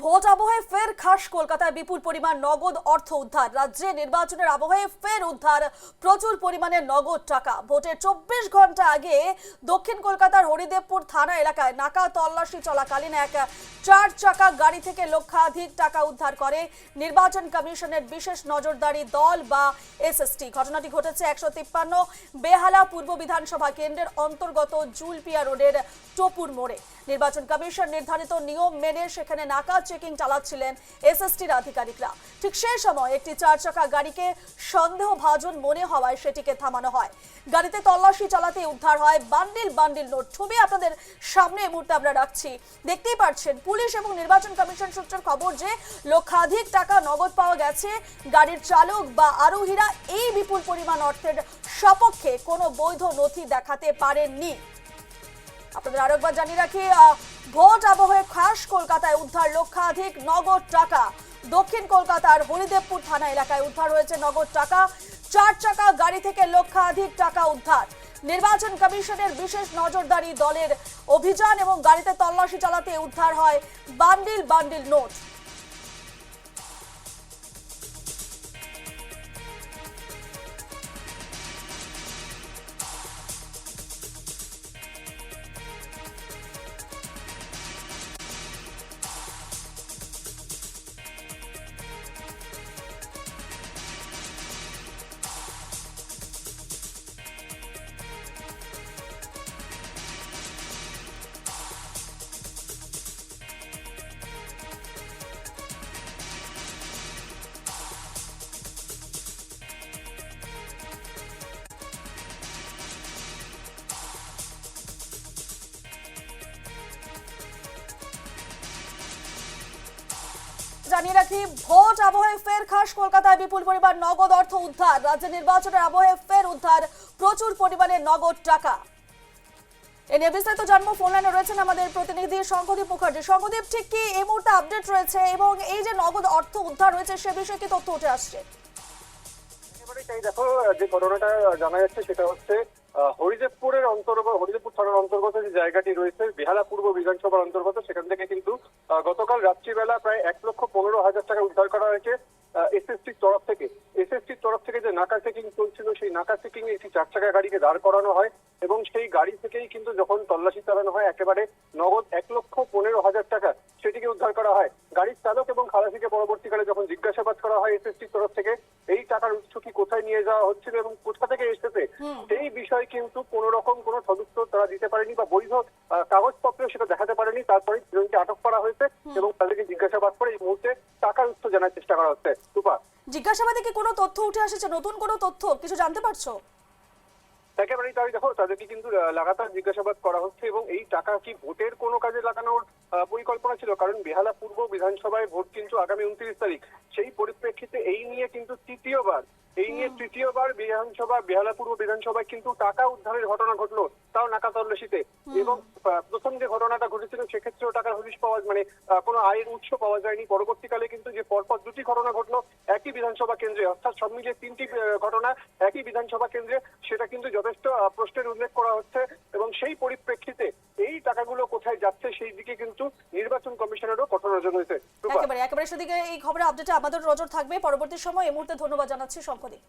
Vote আবহে ফের খাস কলকাতায় বিপুল পরিমাণ নগদ অর্থ উদ্ধার। রাজ্যে নির্বাচনের আবহে ফের উদ্ধার প্রচুর পরিমাণে নগদ টাকা। ভোটের 24 ঘন্টা আগে দক্ষিণ কলকাতার হরিদেবপুর থানা এলাকায় নাকা তল্লাশি চলাকালীন এক 4 চাকা গাড়ি থেকে লক্ষাধিক টাকা উদ্ধার করে নির্বাচন কমিশনের বিশেষ নজরদারি দল বা এসএসটি। ঘটনাটি ঘটেছে 153 বেহালা পূর্ব বিধানসভা কেন্দ্রের অন্তর্গত জুলপিয়া রোডের টপুর মোড়ে। নির্বাচন কমিশন নির্ধারিত নিয়ম মেনে সেখানে নাকা চেকিং চালাচ্ছিলেন এসএসটির আধিকারিকরা। ঠিক সেই সময় একটি 4 চাকা গাড়িকে সন্দেহভাজন মনে হওয়ায় সেটিকে থামানো হয়। গাড়িতে তল্লাশি চালাতে উদ্ধার হয় বান্ডিল বান্ডিল নোট। ছবি আপনাদের সামনে এই মুহূর্তে আমরা রাখছি, দেখতেই পাচ্ছেন। পুলিশ এবং নির্বাচন কমিশন সূত্রের খবর যে লক্ষাধিক টাকা নগদ পাওয়া গেছে। গাড়ির চালক বা আরোহীরা এই বিপুল পরিমাণ অর্থের সপক্ষে কোনো বৈধ নথি দেখাতে পারেননি। আপনাদের আরেকবার জানিয়ে রাখি, ভোট আবহে খাস কলকাতায় উদ্ধার লক্ষাধিক নগদ টাকা। দক্ষিণ কলকাতার হরিদেবপুর থানা এলাকায় উদ্ধার হয়েছে নগদ টাকা। 4 চাকা গাড়ি থেকে লক্ষাধিক টাকা উদ্ধার। নির্বাচন কমিশনের বিশেষ নজরদারি দলের অভিযান এবং গাড়িতে তল্লাশি চালাতে উদ্ধার হয় বান্ডিল বান্ডিল নোট। জানিয়ে রাখি, ভোট আবহে ফের খাস কলকাতায় বিপুল পরিমাণ নগদ অর্থ উদ্ধার। রাজ্যে নির্বাচনের আবহে ফের উদ্ধার প্রচুর পরিমাণে নগদ টাকা। এ নিয়ে বিস্তারিত জানবো, ফোন লাইনে রয়েছেন আমাদের প্রতিনিধি শঙ্কদীপ মুখার্জি। শঙ্কদীপ, ঠিক কি এই মুহূর্তে আপডেট রয়েছে এবং এই যে নগদ অর্থ উদ্ধার হয়েছে সে বিষয়ে কি তথ্য উঠে আসছে? দেখো, যে ঘটনাটা জানা যাচ্ছে সেটা হচ্ছে হরিদেবপুরের অন্তর্গত, হরিদেবপুর থানার অন্তর্গত যে জায়গাটি রয়েছে বেহালা পূর্ব বিধানসভার অন্তর্গত, সেখান থেকে কিন্তু গতকাল রাত্রিবেলা প্রায় 1,15,000 টাকা উদ্ধার করা হয়েছে এসএসটির তরফ থেকে। এসএসটির তরফ থেকে যে নাকা চেকিং চলছিল সেই নাকা চেকিং একটি 4 চাকা গাড়িকে দাঁড় করানো হয় এবং সেই গাড়ি থেকেই কিন্তু যখন তল্লাশি চালানো হয় একেবারে নগদ 1,15,000 টাকা সেটিকে উদ্ধার করা হয়। গাড়ির চালক এবং খালাসিকে পরবর্তীকালে যখন জিজ্ঞাসাবাদ করা হয় এসএসটির তরফ থেকে এই টাকার উৎস কি কোথায় নিয়ে যাওয়া হচ্ছিল এবং কোথা থেকে এসেছে সেই বিষয়ে কিন্তু কোন রকম কোনো সদুত্তর তারা দিতে পারেনি বা বৈধ কাগজপত্র সেটা দেখাতে পারেনি। তারপরে দুজনকে আটক করা হয়েছে এবং তাদেরকে জিজ্ঞাসাবাদ করে এই মুহূর্তে টাকার উৎস জানার চেষ্টা করা হচ্ছে। রূপা, জিজ্ঞাসাবাদে কি কোনো তথ্য উঠে আসছে, নতুন কোনো তথ্য কিছু জানতে পারছো? একেবারেই তাই। দেখো, তাদেরকে কিন্তু লাগাতার জিজ্ঞাসাবাদ করা হচ্ছে এবং এই টাকা কি ভোটের কোনো কাজে লাগানোর পরিকল্পনা ছিল, কারণ বেহালা পূর্ব বিধানসভায় ভোট কিন্তু আগামী 29 তারিখ। সেই পরিপ্রেক্ষিতে এই নিয়ে কিন্তু তৃতীয়বার বেহালা পূর্ব বিধানসভায় কিন্তু টাকা উদ্ধারের ঘটনা ঘটলো, তাও নাকা তল্লাশিতে। এবং প্রথম যে ঘটনাটা ঘটেছিল সেক্ষেত্রেও টাকার হদিশ পাওয়া কোনো আয়ের উৎস পাওয়া যায়নি। পরবর্তীকালে কিন্তু যে পরপর দুটি ঘটনা ঘটলো একই বিধানসভা কেন্দ্রে, অর্থাৎ সব মিলিয়ে 3টি ঘটনা একই বিধানসভা কেন্দ্রে, সেটা কিন্তু যথেষ্ট প্রশ্নের উল্লেখ করা হচ্ছে এবং সেই পরিপ্রেক্ষিতে এই টাকাগুলো কোথায় যাচ্ছে সেই দিকে কিন্তু নির্বাচন কমিশনেরও কঠোর নজর রয়েছে। একেবারে সেদিকে এই খবরের আপডেটে আমাদের নজর থাকবে পরবর্তী সময়। এই মুহূর্তে ধন্যবাদ জানাচ্ছি শঙ্কদীপ।